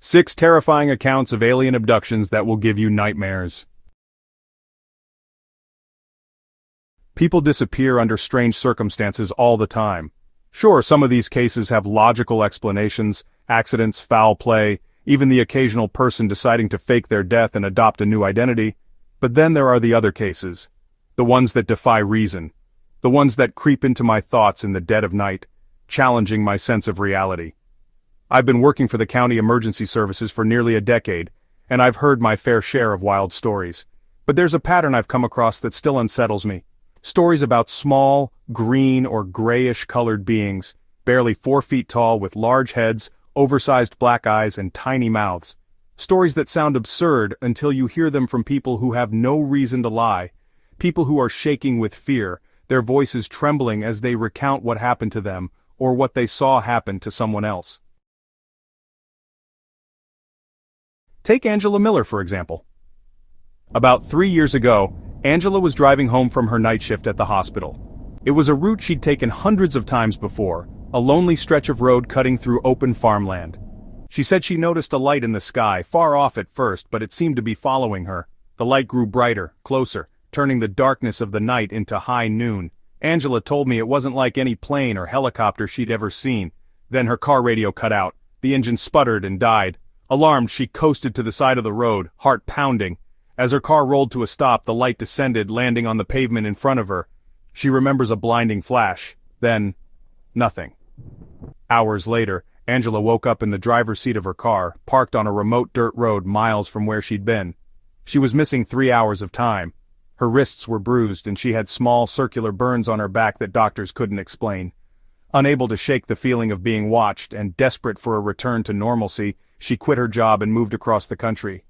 6 terrifying accounts of alien abductions that will give you nightmares. People disappear under strange circumstances all the time. Sure, some of these cases have logical explanations, accidents, foul play, even the occasional person deciding to fake their death and adopt a new identity. But then there are the other cases. The ones that defy reason. The ones that creep into my thoughts in the dead of night, challenging my sense of reality. I've been working for the county emergency services for nearly a decade, and I've heard my fair share of wild stories. But there's a pattern I've come across that still unsettles me. Stories about small, green or grayish-colored beings, barely 4 feet tall with large heads, oversized black eyes and tiny mouths. Stories that sound absurd until you hear them from people who have no reason to lie. People who are shaking with fear, their voices trembling as they recount what happened to them, or what they saw happen to someone else. Take Angela Miller, for example. About 3 years ago, Angela was driving home from her night shift at the hospital. It was a route she'd taken hundreds of times before, a lonely stretch of road cutting through open farmland. She said she noticed a light in the sky, far off at first, but it seemed to be following her. The light grew brighter, closer, turning the darkness of the night into high noon. Angela told me it wasn't like any plane or helicopter she'd ever seen. Then her car radio cut out. The engine sputtered and died. Alarmed, she coasted to the side of the road, heart pounding. As her car rolled to a stop, the light descended, landing on the pavement in front of her. She remembers a blinding flash. Then, nothing. Hours later, Angela woke up in the driver's seat of her car, parked on a remote dirt road miles from where she'd been. She was missing 3 hours of time. Her wrists were bruised and she had small circular burns on her back that doctors couldn't explain. Unable to shake the feeling of being watched and desperate for a return to normalcy, she quit her job and moved across the country.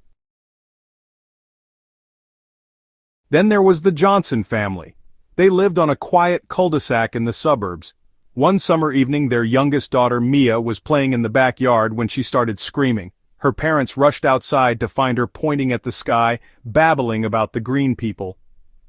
Then there was the Johnson family. They lived on a quiet cul-de-sac in the suburbs. One summer evening, their youngest daughter, Mia, was playing in the backyard when she started screaming. Her parents rushed outside to find her pointing at the sky, babbling about the green people.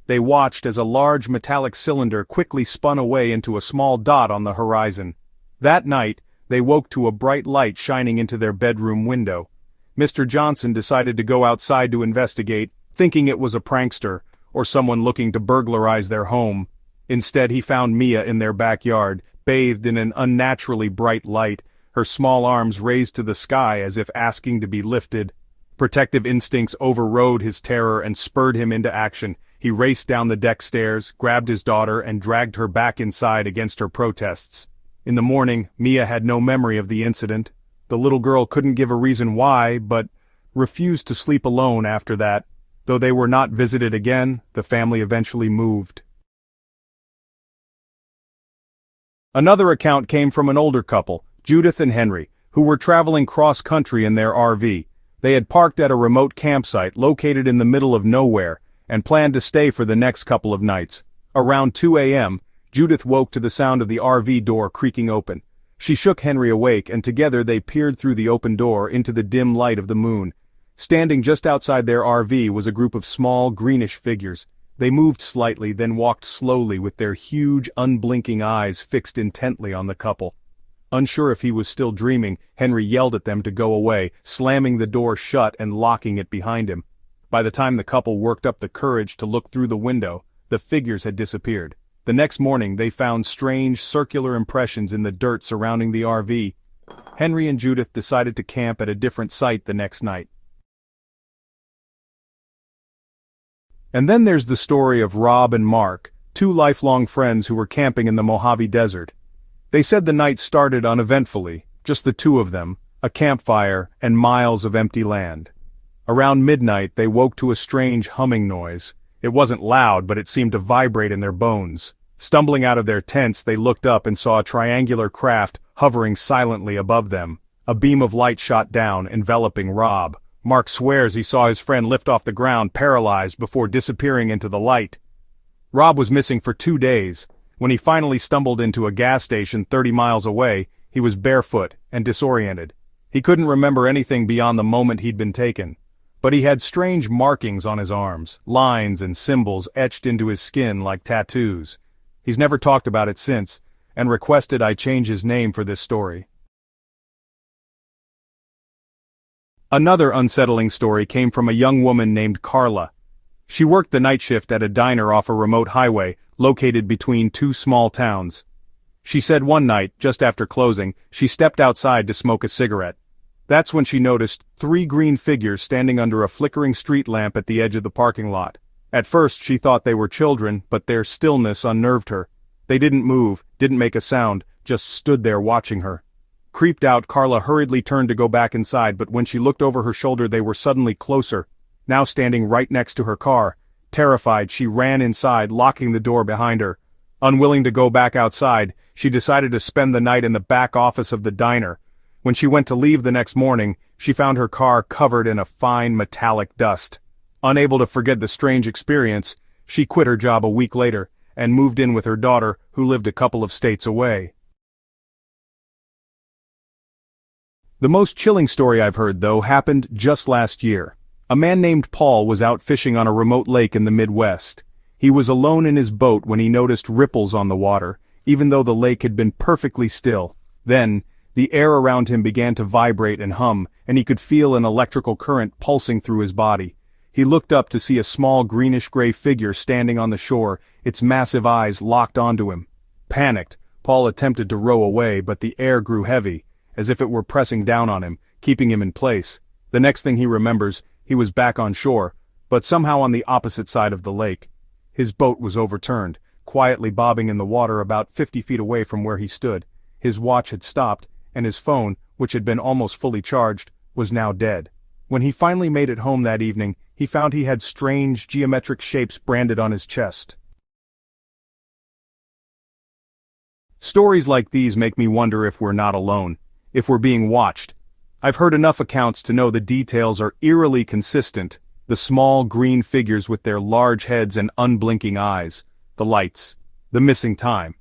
They watched as a large metallic cylinder quickly spun away into a small dot on the horizon. That night, they woke to a bright light shining into their bedroom window. Mr. Johnson decided to go outside to investigate, thinking it was a prankster, or someone looking to burglarize their home. Instead, he found Mia in their backyard, bathed in an unnaturally bright light, her small arms raised to the sky as if asking to be lifted. Protective instincts overrode his terror and spurred him into action. He raced down the deck stairs, grabbed his daughter, and dragged her back inside against her protests. In the morning, Mia had no memory of the incident. The little girl couldn't give a reason why, but refused to sleep alone after that. Though they were not visited again, the family eventually moved. Another account came from an older couple, Judith and Henry, who were traveling cross-country in their RV. They had parked at a remote campsite located in the middle of nowhere, and planned to stay for the next couple of nights. Around 2 a.m., Judith woke to the sound of the RV door creaking open. She shook Henry awake, and together they peered through the open door into the dim light of the moon. Standing just outside their RV was a group of small, greenish figures. They moved slightly, then walked slowly with their huge, unblinking eyes fixed intently on the couple. Unsure if he was still dreaming, Henry yelled at them to go away, slamming the door shut and locking it behind him. By the time the couple worked up the courage to look through the window, the figures had disappeared. The next morning they found strange circular impressions in the dirt surrounding the RV. Henry and Judith decided to camp at a different site the next night. And then there's the story of Rob and Mark, 2 lifelong friends who were camping in the Mojave Desert. They said the night started uneventfully, just the 2 of them, a campfire, and miles of empty land. Around midnight they woke to a strange humming noise. It wasn't loud, but it seemed to vibrate in their bones. Stumbling out of their tents, they looked up and saw a triangular craft hovering silently above them. A beam of light shot down, enveloping Rob. Mark swears he saw his friend lift off the ground paralyzed before disappearing into the light. Rob was missing for 2 days. When he finally stumbled into a gas station 30 miles away, he was barefoot and disoriented. He couldn't remember anything beyond the moment he'd been taken. But he had strange markings on his arms, lines and symbols etched into his skin like tattoos. He's never talked about it since, and requested I change his name for this story. Another unsettling story came from a young woman named Carla. She worked the night shift at a diner off a remote highway, located between two small towns. She said one night, just after closing, she stepped outside to smoke a cigarette. That's when she noticed 3 green figures standing under a flickering street lamp at the edge of the parking lot. At first she thought they were children, but their stillness unnerved her. They didn't move, didn't make a sound, just stood there watching her. Creeped out, Carla hurriedly turned to go back inside, but when she looked over her shoulder they were suddenly closer, now standing right next to her car. Terrified, she ran inside, locking the door behind her. Unwilling to go back outside, she decided to spend the night in the back office of the diner. When she went to leave the next morning, she found her car covered in a fine metallic dust. Unable to forget the strange experience, she quit her job a week later and moved in with her daughter, who lived a couple of states away. The most chilling story I've heard, though, happened just last year. A man named Paul was out fishing on a remote lake in the Midwest. He was alone in his boat when he noticed ripples on the water, even though the lake had been perfectly still. Then, the air around him began to vibrate and hum, and he could feel an electrical current pulsing through his body. He looked up to see a small greenish-gray figure standing on the shore, its massive eyes locked onto him. Panicked, Paul attempted to row away, but the air grew heavy, as if it were pressing down on him, keeping him in place. The next thing he remembers, he was back on shore, but somehow on the opposite side of the lake. His boat was overturned, quietly bobbing in the water about 50 feet away from where he stood. His watch had stopped, and his phone, which had been almost fully charged, was now dead. When he finally made it home that evening, he found he had strange geometric shapes branded on his chest. Stories like these make me wonder if we're not alone, if we're being watched. I've heard enough accounts to know the details are eerily consistent: the small green figures with their large heads and unblinking eyes, the lights, the missing time.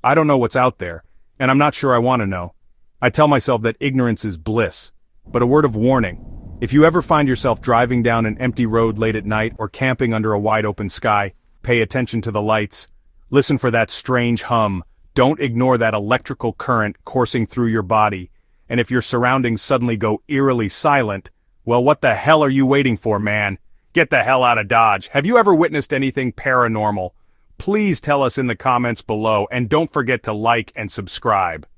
I don't know what's out there, and I'm not sure I want to know. I tell myself that ignorance is bliss. But a word of warning: if you ever find yourself driving down an empty road late at night or camping under a wide-open sky, pay attention to the lights. Listen for that strange hum. Don't ignore that electrical current coursing through your body. And if your surroundings suddenly go eerily silent, well, what the hell are you waiting for, man? Get the hell out of Dodge. Have you ever witnessed anything paranormal? Please tell us in the comments below, and don't forget to like and subscribe.